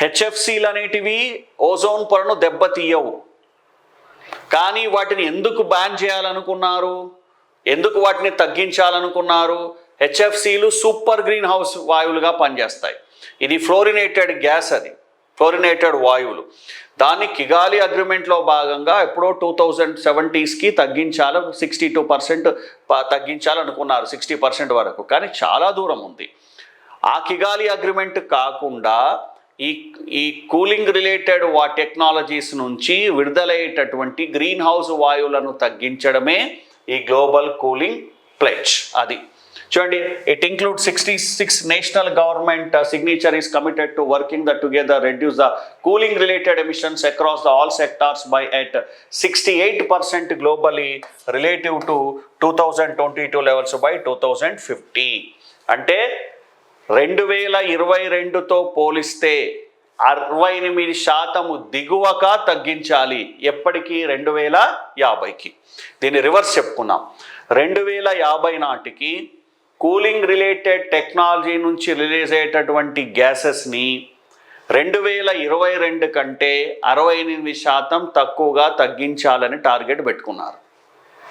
హెచ్ఎఫ్సీలు అనేటివి ఓజోన్ పొరను దెబ్బతీయవు, కానీ వాటిని ఎందుకు బ్యాన్ చేయాలనుకున్నారు, ఎందుకు వాటిని తగ్గించాలనుకున్నారు? హెచ్ఎఫ్సీలు సూపర్ గ్రీన్ హౌస్ వాయువులుగా పనిచేస్తాయి. ఇది ఫ్లోరినేటెడ్ గ్యాస్, అది ఫ్లోరినేటెడ్ వాయువులు. దాన్ని కిగాలి అగ్రిమెంట్లో భాగంగా ఎప్పుడో 2070కి తగ్గించాలి, 62% తగ్గించాలనుకున్నారు, 60% వరకు. కానీ చాలా దూరం ఉంది. ఆ కిగాలి అగ్రిమెంట్ కాకుండా ఈ కూలింగ్ రిలేటెడ్ టెక్నాలజీస్ నుంచి విడుదలయ్యేటటువంటి గ్రీన్ హౌస్ వాయువులను తగ్గించడమే ఈ గ్లోబల్ కూలింగ్ ప్లెడ్జ్. అది చూడండి, it include 66 national government signature is committed to working together reduce the cooling related emissions across all sectors by at 68% globally relative to 2022 levels by 2050. అంటే 2022తో పోలిస్తే 68% దిగువగా తగ్గించాలి. ఎప్పటికీ? 2050కి. దీన్ని రివర్స్ చెప్పుకున్నాం. 2050 నాటికి కూలింగ్ రిలేటెడ్ టెక్నాలజీ నుంచి రిలీజ్ అయ్యేటటువంటి గ్యాసెస్ని 2022 కంటే 68% తక్కువగా తగ్గించాలని టార్గెట్ పెట్టుకున్నారు.